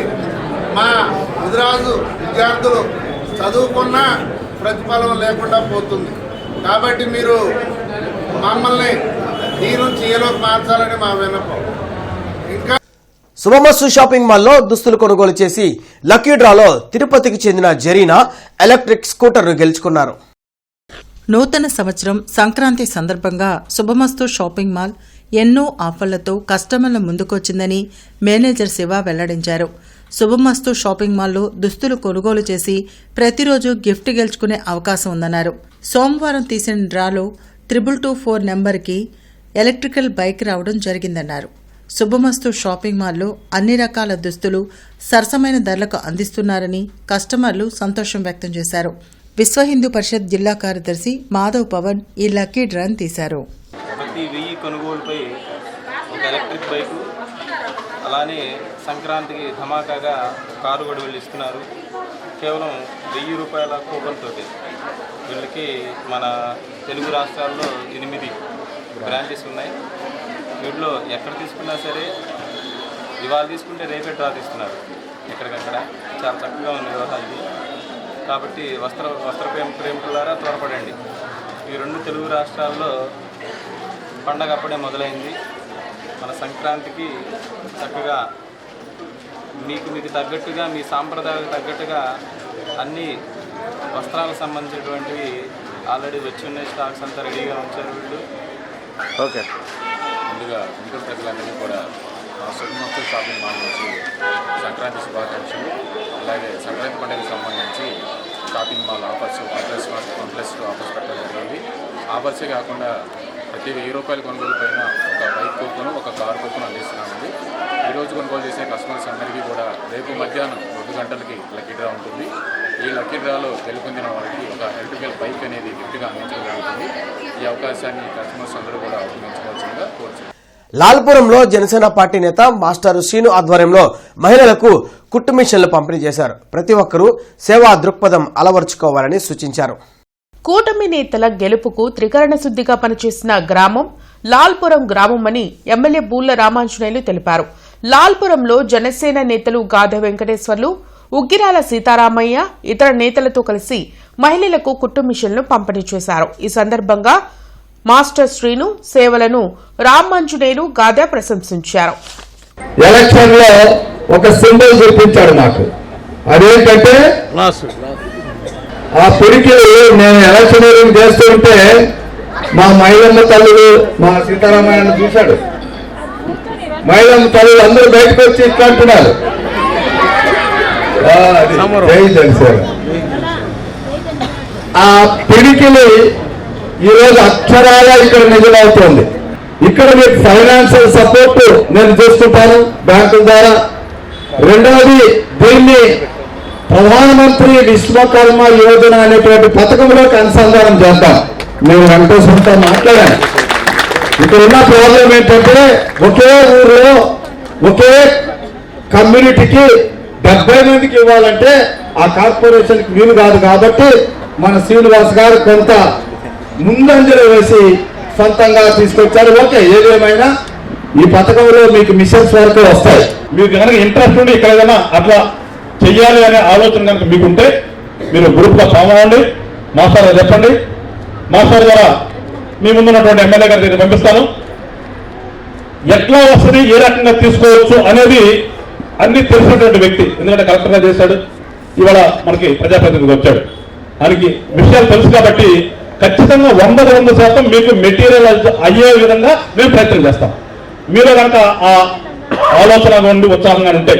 S16: మా ముదిరాజు విద్యార్థులు చదువుకున్న ప్రతిఫలం లేకుండా పోతుంది. కాబట్టి మీరు మమ్మల్ని డి నుంచి ఏలోకి మార్చాలని మా విన్నపం. ఇంకా
S1: శుభమస్తు షాపింగ్ మాల్లో దుస్తులు కొనుగోలు చేసి లక్కీ డ్రాలో తిరుపతికి చెందిన జరీనా ఎలక్ట్రిక్ స్కూటర్ను గెలుచుకున్నారు.
S5: నూతన సంవత్సరం సంక్రాంతి సందర్భంగా శుభమస్తు షాపింగ్ మాల్ ఎన్నో ఆఫర్లతో కస్టమర్ల ముందుకొచ్చిందని మేనేజర్ శివ వెల్లడించారు. శుభమస్తు షాపింగ్ మాల్లో దుస్తులు కొనుగోలు చేసి ప్రతిరోజు గిఫ్ట్ గెలుచుకునే అవకాశం ఉందన్నారు. సోమవారం తీసిన డ్రాలో 2224 నెంబర్కి ఎలక్ట్రికల్ బైక్ రావడం జరిగిందన్నారు. శుభమస్తు షాపింగ్ మాల్లో అన్ని రకాల దుస్తులు సరసమైన ధరలకు అందిస్తున్నారని కస్టమర్లు సంతోషం వ్యక్తం చేశారు. విశ్వ హిందూ పరిషత్ జిల్లా కార్యదర్శి మాధవ్ పవన్ ఈ లక్కీ డ్రాన్ తీశారు.
S17: ప్రతి 1000 కొనుగోలుపై ఒక ఎలక్ట్రిక్ బైకు, అలానే సంక్రాంతికి ధమాకాగా కారు కూడా వీళ్ళు ఇస్తున్నారు. కేవలం 1000 రూపాయల కూపన్ తోటి వీళ్ళకి మన తెలుగు రాష్ట్రాల్లో 8 బ్రాంచెస్ ఉన్నాయి. వీటిలో ఎక్కడ తీసుకున్నా సరే ఇవాళ తీసుకుంటే రేపే డ్రా తీస్తున్నారు. ఎక్కడికక్కడ చాలా చక్కగా ఉంది వ్యవహారం ఇది. కాబట్టి వస్త్ర ప్రేమికులారా త్వరపడండి. ఈ 2 తెలుగు రాష్ట్రాల్లో పండగ అప్పుడే మొదలైంది. మన సంక్రాంతికి చక్కగా మీకు తగ్గట్టుగా, మీ సాంప్రదాయాలకు తగ్గట్టుగా అన్ని వస్త్రాలకు సంబంధించినటువంటివి ఆల్రెడీ వచ్చి ఉన్నాయి. స్టాక్స్ అంతా రెడీగా ఉంచారు వీళ్ళు.
S18: ఓకే, ముందుగా గుంటూరు ప్రజలందరినీ కూడా శుభమస్తు షాపింగ్ మాల్ నుంచి సంక్రాంతి శుభాకాంక్షలు. అలాగే సంక్రాంతి పండుగకు సంబంధించి షాపింగ్ మాల్ ఆఫర్స్ 1+1+2 ఆఫర్స్ పెట్టడం జరిగింది. ఆఫర్సే కాకుండా ప్రతి 1000 రూపాయల కొనుగోలు పైన ఒక బైక్ కూపన్, ఒక కార్ కూపన్ అందిస్తున్నామండి. ఈరోజు కొనుగోలు చేసే కస్టమర్స్ అందరికీ కూడా రేపు మధ్యాహ్నం 2 గంటలకి లక్కీ డ్రా ఉంటుంది. ఈ లక్కీ డ్రాలో గెలుపొందిన వారికి ఒక ఎలక్ట్రికల్ బైక్ అనేది గిఫ్ట్గా అందించడం జరుగుతుంది. ఈ అవకాశాన్ని కస్టమర్స్ అందరూ కూడా ఉపయోగించుకోవాల్సిందిగా కోరుచున్నాం.
S1: లాల్పురంలో జనసేన పార్టీ నేత మాస్టర్ శ్రీను ఆధ్వర్యంలో మహిళలకు కుట్టు మిషన్లు పంపిణీ చేశారు. ప్రతి ఒక్కరూ సేవా దృక్పథం అలవర్చుకోవాలని సూచించారు.
S3: కూటమి నేతల గెలుపుకు త్రికరణ శుద్దిగా పనిచేసిన గ్రామం లాల్పురం గ్రామమని ఎమ్మెల్యే బూళ్ల రామాంజనేయులు తెలిపారు. లాల్పురంలో జనసేన నేతలు గాదె వెంకటేశ్వర్లు, ఉగ్గిరాల సీతారామయ్య ఇతర నేతలతో కలిసి మహిళలకు కుట్టు మిషన్లు పంపిణీ చేశారు. ఈ సందర్భంగా మాస్టర్ శ్రీను సేవలను రామాంజనేయులు గాదె ప్రశంసించారు.
S19: ఎలక్షన్ లో ఒక సింబల్ చూపించాడు నాకు. అదేంటంటే ఆ పిడికి నేను ఎలక్షనీరింగ్ చేస్తుంటే మా మహిళమ్మ తల్లులు మా సీతారామయ్యను చూశాడు. మహిళమ్మ తల్లులు అందరూ బయటకు వచ్చి ఇట్లా అంటున్నారు, ఆ పిడికిని ఈరోజు అక్షరాల ఇక్కడ నిజమవుతోంది. ఇక్కడ మీకు ఫైనాన్షియల్ సపోర్ట్ నేను చూస్తుంటాను బ్యాంకుల ద్వారా. రెండవది, దీన్ని ప్రధానమంత్రి విశ్వకర్మ యోజన అనేటువంటి పథకంలోకి అనుసంధానం చేద్దాం. మేము వెంకటేశ్వరంతో మాట్లాడాను. ఇక్కడ ఉన్న ప్రాబ్లం ఏంటంటే ఒకే ఊరిలో ఒకే కమ్యూనిటీకి 70 మందికి ఇవ్వాలంటే ఆ కార్పొరేషన్కి వీలు కాదు. కాబట్టి మన శ్రీనివాస్ గారు కొంత ముందంజలు వేసి సొంతంగా తీసుకొచ్చారు. ఓకే, ఏదేమైనా ఈ పథకంలో మీకు మిషన్స్ వరకు వస్తాయి.
S20: మీకు కనుక ఇంట్రెస్ట్ ఉండి ఇక్కడ ఏదైనా అట్లా చెయ్యాలి అనే ఆలోచన కనుక మీకుంటే మీరు గ్రూప్గా ఫామ్ అవ్వండి. మాస్టర్ గారు చెప్పండి. మాస్టర్ ద్వారా మీ ముందున్నటువంటి ఎమ్మెల్యే గారి దగ్గర పంపిస్తాను. ఎట్లా వస్తుంది, ఏ రకంగా తీసుకోవచ్చు అనేది అన్ని తెలిసినటువంటి వ్యక్తి. ఎందుకంటే కలెక్టర్గా చేశాడు, ఇవాళ మనకి ప్రజాప్రతినిధిగా వచ్చాడు. దానికి విషయాలు తెలుసు కాబట్టి ఖచ్చితంగా 100% మీకు మెటీరియల్ అయ్యే విధంగా మేము ప్రయత్నం చేస్తాం. మీరు కనుక ఆ ఆలోచన నుండి ఉత్సాహంగా ఉంటే.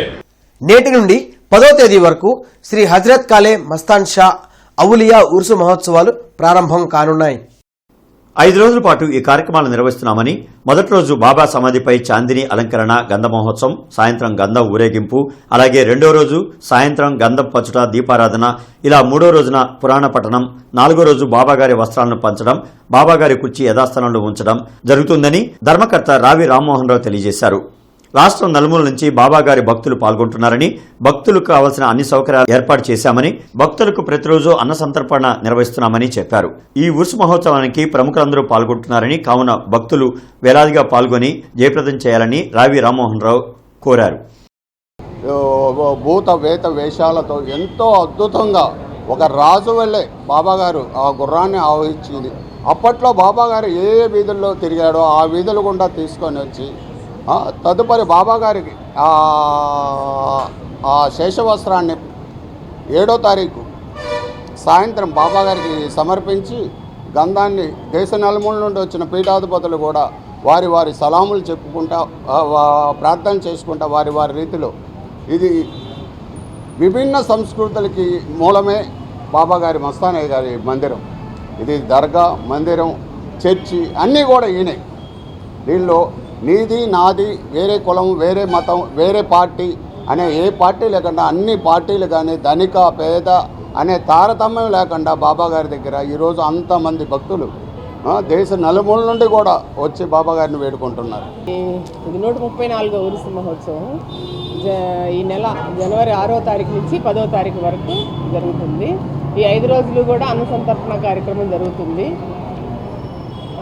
S1: నేటి నుండి 10వ తేదీ వరకు శ్రీ హజరత్ కాలే మస్తాన్ షా అవులియా ఉర్సు మహోత్సవాలు ప్రారంభం కానున్నాయి.
S11: 5 రోజుల పాటు ఈ కార్యక్రమాలు నిర్వహిస్తున్నామని, మొదటి రోజు బాబా సమాధిపై చాందిని అలంకరణ, గంధ మహోత్సవం, సాయంత్రం గంధం ఊరేగింపు, అలాగే రెండో రోజు సాయంత్రం గంధం పచుట, దీపారాధన, ఇలా 3వ రోజున పురాణ పఠనం, 4వ రోజు బాబాగారి వస్త్రాలను పంచడం, బాబాగారి కుర్చీ యథాస్థానంలో ఉంచడం జరుగుతుందని ధర్మకర్త రావి రామ్మోహన్ రావు తెలియజేశారు. రాష్ట్రం నలుమూల నుంచి బాబాగారి భక్తులు పాల్గొంటున్నారని, భక్తులకు కావలసిన అన్ని సౌకర్యాలు ఏర్పాటు చేశామని, భక్తులకు ప్రతిరోజు అన్న సంతర్పణ నిర్వహిస్తున్నామని చెప్పారు. ఈ ఉర్సు మహోత్సవానికి ప్రముఖులందరూ పాల్గొంటున్నారని, కావున భక్తులు వేలాదిగా పాల్గొని జయప్రదం చేయాలని రావి రామ్మోహన్ రావు కోరారు.
S21: భూత వేత వేషాలతో ఎంతో అద్భుతంగా ఒక రాజు వల్లే బాబాగారు ఆ గుర్రాన్ని ఆవహించింది. అప్పట్లో బాబాగారు ఏ వీధుల్లో తిరిగాడో ఆ వీధుల గుండా తీసుకొని వచ్చి తదుపరి బాబాగారికి ఆ శేషవస్త్రాన్ని 7వ తారీఖు సాయంత్రం బాబాగారికి సమర్పించి గంధాన్ని దేశ నలుమూల నుండి వచ్చిన పీఠాధిపతులు కూడా వారి వారి సలాములు చెప్పుకుంటా ప్రార్థన చేసుకుంటా వారి వారి రీతిలో. ఇది విభిన్న సంస్కృతులకి మూలమే బాబాగారి మస్తానయ్య గారి మందిరం. ఇది దర్గా, మందిరం, చర్చి అన్నీ కూడా ఈయనే. దీనిలో నీది నాది, వేరే కులం, వేరే మతం, వేరే పార్టీ అనే ఏ పార్టీ లేకుండా అన్ని పార్టీలు కానీ ధనిక పేద అనే తారతమ్యం లేకుండా బాబాగారి దగ్గర ఈరోజు అంతమంది భక్తులు దేశ నలుమూల నుండి కూడా వచ్చి బాబాగారిని వేడుకుంటున్నారు.
S22: ఇది 134వ ఉరుసు మహోత్సవం ఈ నెల జనవరి 6వ తారీఖు నుంచి 10వ తారీఖు వరకు జరుగుతుంది. ఈ 5 రోజులు కూడా అన్న సంతర్పణ కార్యక్రమం జరుగుతుంది.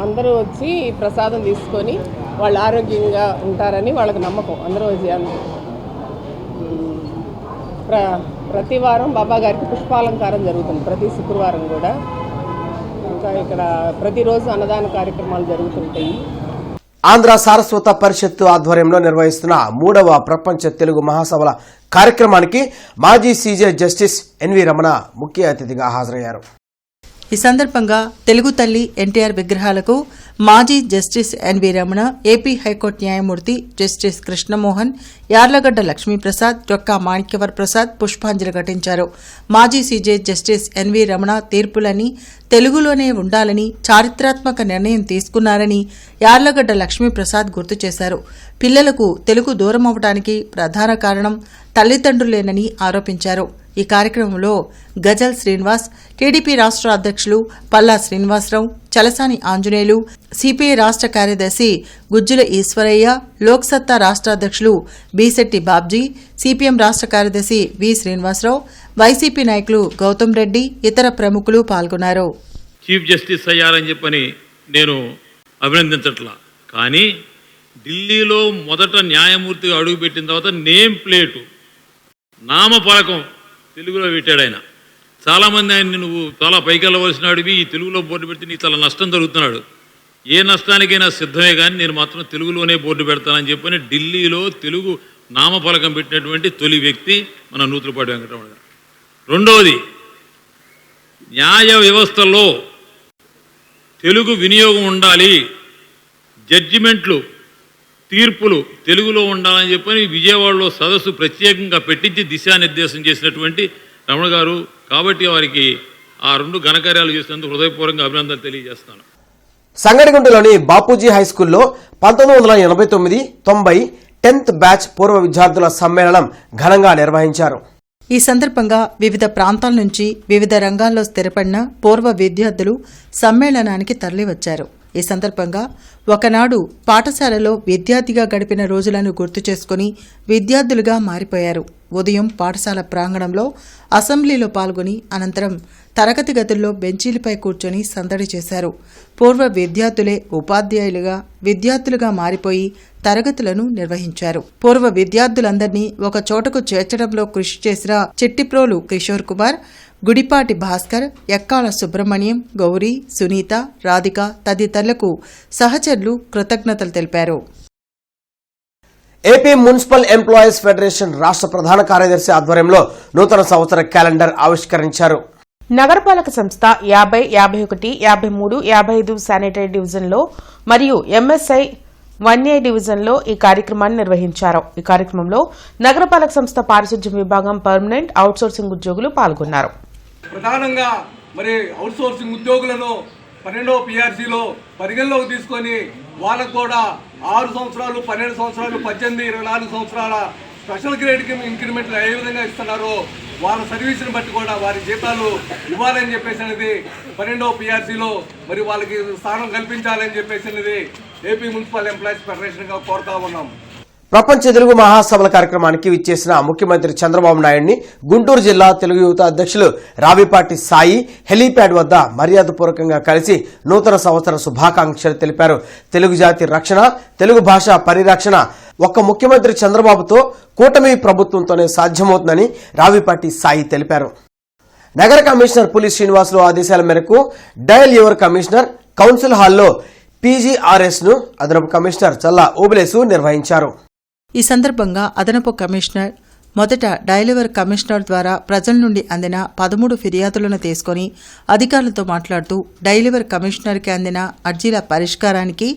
S22: అందరూ వచ్చి ప్రసాదం తీసుకొని వాళ్ళు ఆరోగ్యంగా ఉంటారని వాళ్ళకి నమ్మకం. అందరూ వచ్చి ప్రతి వారం బాబాగారికి పుష్పాలంకారం జరుగుతుంది, ప్రతి శుక్రవారం కూడా. ఇంకా ఇక్కడ ప్రతిరోజు అన్నదాన కార్యక్రమాలు జరుగుతుంటాయి.
S1: ఆంధ్ర సారస్వత పరిషత్తు ఆధ్వర్యంలో నిర్వహిస్తున్న 3వ ప్రపంచ తెలుగు మహాసభల కార్యక్రమానికి మాజీ సీజే జస్టిస్ ఎన్వి రమణ ముఖ్య అతిథిగా హాజరయ్యారు.
S5: ఈ సందర్భంగా తెలుగు తల్లి ఎన్టీఆర్ విగ్రహాలకు మాజీ justice N V Ramana, AP high court న్యాయమూర్తి జస్టిస్ కృష్ణమోహన్, యార్లగడ్డ లక్ష్మీప్రసాద్, డొక్కా మాణిక్యవర్ ప్రసాద్ పుష్పాంజలి ఘటించారు. మాజీ సీజే జస్టిస్ ఎన్వి రమణ తీర్పులని తెలుగులోనే ఉండాలని చారిత్రాత్మక నిర్ణయం తీసుకున్నారని యార్లగడ్డ లక్ష్మీప్రసాద్ గుర్తు చేశారు. పిల్లలకు తెలుగు దూరమవడానికి ప్రధాన కారణం తల్లిదండ్రులేనని ఆరోపించారు. ఈ కార్యక్రమంలో గజల్ శ్రీనివాస్, టీడీపీ రాష్ట్ర అధ్యక్షులు పల్లా శ్రీనివాసరావు, చలసాని ఆంజనేయులు, సిపిఐ రాష్ట్ర కార్యదర్శి గుజ్జుల ఈశ్వరయ్య, లోక్సత్తా రాష్ట్ర అధ్యక్షులు బీశెట్టి బాబ్జీ, సిపిఎం రాష్ట్ర కార్యదర్శి వి శ్రీనివాసరావు, వైసీపీ నాయకులు గౌతమ్ రెడ్డి, ఇతర ప్రముఖులు పాల్గొన్నారు.
S2: చీఫ్ జస్టిస్ అయ్యారని చెప్పని నేను అభినందించట్లా, కానీ ఢిల్లీలో మొదట న్యాయమూర్తిగా అడుగుపెట్టిన తర్వాత నేమ్ ప్లేటు నామఫలకం తెలుగులో పెట్టాడు ఆయన. చాలామంది ఆయన్ని నువ్వు చాలా పైకి వెళ్ళవలసిన వాడివి, ఈ తెలుగులో బోర్డు పెడితే నీకు చాలా నష్టం జరుగుతున్నాడు. ఏ నష్టానికైనా సిద్ధమే, కానీ నేను మాత్రం తెలుగులోనే బోర్డు పెడతానని చెప్పని ఢిల్లీలో తెలుగు నామఫలకం పెట్టినటువంటి తొలి వ్యక్తి మన నూతులపాటి వెంకటరమణ గారు. రెండవది, న్యాయ వ్యవస్థలో తెలుగు వినియోగం ఉండాలి, జడ్జిమెంట్లు తీర్పులు తెలుగులో ఉండాలని చెప్పని విజయవాడలో సదస్సు ప్రత్యేకంగా పెట్టించి దిశానిర్దేశం చేసినటువంటి రమణ గారు. కాబట్టి వారికి ఆ రెండు ఘనకార్యాలు చేసినందుకు హృదయపూర్వకంగా అభినందనలు తెలియజేస్తాను.
S1: సంగడిగుంటలోని బాపూజీ హైస్కూల్లో 1989-90 10th బ్యాచ్ పూర్వ విద్యార్థుల సమ్మేళనం ఘనంగా నిర్వహించారు.
S5: ఈ సందర్భంగా వివిధ ప్రాంతాల నుంచి వివిధ రంగాల్లో స్థిరపడిన పూర్వ విద్యార్థులు సమ్మేళనానికి తరలివచ్చారు. ఈ సందర్భంగా ఒకనాడు పాఠశాలలో విద్యార్థిగా గడిపిన రోజులను గుర్తు చేసుకుని విద్యార్థులుగా మారిపోయారు. ఉదయం పాఠశాల ప్రాంగణంలో అసెంబ్లీలో పాల్గొని అనంతరం తరగతి గదుల్లో బెంచీలపై కూర్చొని సందడి చేశారు. పూర్వ విద్యార్థులే ఉపాధ్యాయులుగా విద్యార్థులుగా మారిపోయి తరగతులను నిర్వహించారు. పూర్వ విద్యార్థులందరినీ ఒక చోటకు చేర్చడంలో కృషి చేసిన చిట్టిప్రోలు కిషోర్ కుమార్, గుడిపాటి భాస్కర్, ఎక్కాల సుబ్రహ్మణ్యం, గౌరీ, సునీత, రాధిక తదితరులకు సహచరులు కృతజ్ఞతలు తెలిపారు.
S1: ఏపీ మున్సిపల్ ఎంప్లాయీస్ ఫెడరేషన్ రాష్ట్ర ప్రధాన కార్యదర్శి ఆధ్వర్యంలో నూతన సంవత్సర క్యాలెండర్ ఆవిష్కరించారు.
S3: నగరపాలక సంస్థ 50, 51, 53, 55 శానిటరీ డివిజన్లో మరియు ఎంఎస్ఐ 1A డివిజన్లో ఈ కార్యక్రమాన్ని నిర్వహించారు. ఈ కార్యక్రమంలో నగరపాలక సంస్థ పారిశుధ్యం విభాగం పర్మనెంట్ అవుట్సోర్సింగ్ ఉద్యోగులు పాల్గొన్నారు.
S6: ప్రధానంగా మరి అవుట్సోర్సింగ్ ఉద్యోగులను 12వ PRCలో పరిగణలోకి తీసుకొని వాళ్ళకు కూడా 6 సంవత్సరాలు, 12 సంవత్సరాలు, 18, 24 సంవత్సరాల స్పెషల్ గ్రేడ్కి ఇంక్రిమెంట్లు ఏ విధంగా ఇస్తున్నారో వాళ్ళ సర్వీస్ని బట్టి కూడా వారి జీతాలు ఇవ్వాలని చెప్పేసి అనేది 12వ PRCలో మరి వాళ్ళకి స్థానం కల్పించాలని చెప్పేసి అనేది ఏపీ మున్సిపల్ ఎంప్లాయీస్ ఫెడరేషన్గా కోరుతా ఉన్నాం.
S1: ప్రపంచ తెలుగు మహాసభల కార్యక్రమానికి విచ్చేసిన ముఖ్యమంత్రి చంద్రబాబు నాయుడిని గుంటూరు జిల్లా తెలుగు యువత అధ్యక్షులు రావిపాటి సాయి హెలీప్యాడ్ వద్ద మర్యాదపూర్వకంగా కలిసి నూతన సంవత్సర శుభాకాంక్షలు తెలిపారు. తెలుగు జాతి రక్షణ, తెలుగు భాష పరిరక్షణ ఒక్క ముఖ్యమంత్రి చంద్రబాబుతో, కూటమి ప్రభుత్వంతోనే సాధ్యమవుతుందని రావిపాటి సాయి తెలిపారు. నగర కమిషనర్ పులి శ్రీనివాసులు ఆదేశాల మేరకు డయల్ యువర్ కమిషనర్ కౌన్సిల్ హాల్లో PGRS ను అదనపు కమిషనర్ చల్లా ఓబులేసు నిర్వహించారు.
S5: ఈ సందర్భంగా అదనపు కమిషనర్ మొదట డైలివర్ కమిషనర్ ద్వారా ప్రజల నుండి అందిన 13 ఫిర్యాదులను తీసుకుని అధికారులతో మాట్లాడుతూ డైలివర్ కమిషనర్కి అందిన అర్జీల పరిష్కారానికి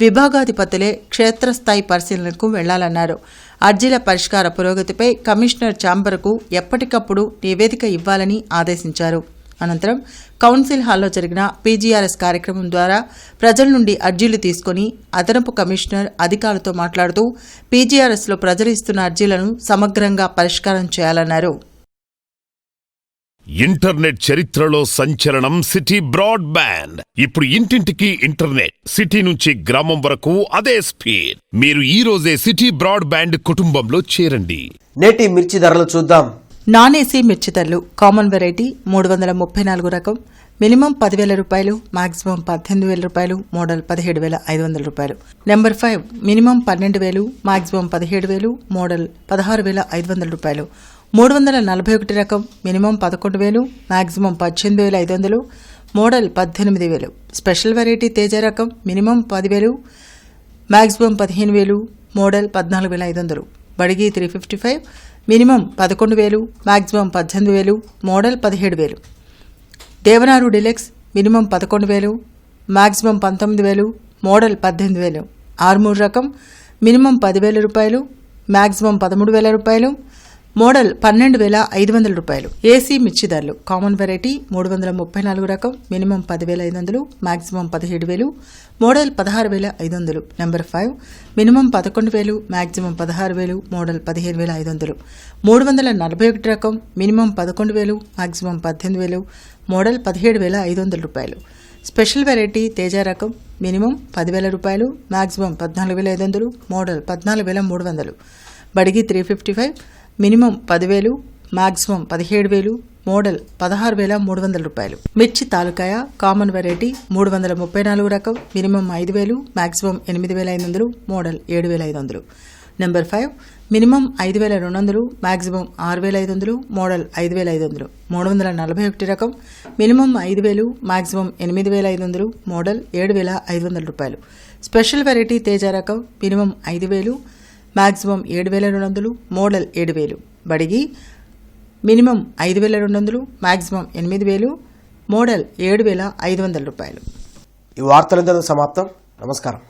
S5: విభాగాధిపతులే క్షేత్రస్థాయి పరిశీలనకు వెళ్లాలన్నారు. అర్జీల పరిష్కార పురోగతిపై కమిషనర్ ఛాంబర్కు ఎప్పటికప్పుడు నివేదిక ఇవ్వాలని ఆదేశించారు. అనంతరం కౌన్సిల్ హాల్లో జరిగిన PGRS కార్యక్రమం ద్వారా ప్రజల నుండి అర్జీలు తీసుకుని అదనపు కమిషనర్ అధికారులతో మాట్లాడుతూ PGRSలో ప్రజలు ఇస్తున్న అర్జీలను సమగ్రంగా పరిష్కారం చేయాలన్నారు.
S23: ఇంటర్నెట్ చరిత్రలో సంచలనం సిటీ బ్రాడ్బ్యాండ్. ఇప్పుడు ఇంటింటికి ఇంటర్నెట్, సిటీ నుంచి గ్రామం వరకు అదే స్పీడ్. మీరు ఈ రోజే సిటీ బ్రాడ్బ్యాండ్ కుటుంబంలో చేరండి.
S1: నేటి మిర్చి ధరలు చూద్దాం.
S5: నాన్ ఏసీ మిర్చి ధరలు కామన్ వెరైటీ 334 రకం మినిమం 10,000 రూపాయలు, మాక్సిమం 18,000 రూపాయలు, మోడల్ 17,500 రూపాయలు. నెంబర్ 5 మినిమం 12,000, మాక్సిమం 17,000, మోడల్ 16,500 రూపాయలు. 341 రకం minimum 11,000, maximum 18,500, model 18,000. Special variety Teja రకం minimum 10,000, maximum 15,000, model 14,500. Byadgi 355 minimum 11,000, maximum 18,000, model 17,000. దేవనారు deluxe minimum 11,000, maximum 19,000, model 18,000. Armoor రకం మినిమం 10,000 రూపాయలు, మాక్సిమం 13,000 రూపాయలు, మోడల్ 12,500 రూపాయలు. ఏసీ మిర్చి ధరలు కామన్ వెరైటీ 334 రకం minimum 10,500 maximum 17,000 model 16,500. Number 5 minimum 11,000 maximum 16,000 model 15,500. 341 రకం మినిమం 11,000 మాక్సిమం 18,000 మోడల్ 17,500 రూపాయలు. స్పెషల్ వెరైటీ తేజ రకం మినిమం 10,000 రూపాయలు maximum 14,500 model 14,300. బడిగి 355 minimum 10,000 maximum 17,000 model 16,300 రూపాయలు. మిర్చి తాలూకాయ కామన్ వెరైటీ 334 రకం minimum 5,000 maximum 8,500 model 7,500. Number 5 minimum 5,200 maximum 6,500 model 5,500. 341 రకం మినిమం 5,000 మాక్సిమం 8,500 మోడల్ 7,500 రూపాయలు. స్పెషల్ వెరైటీ తేజ రకం minimum 5,000 maximum 7,200 model 7,000. Byadgi minimum 5,200 maximum 8,000 model 7,500 రూపాయలు.
S1: ఈ వార్తలంతా సమాప్తం. నమస్కారం.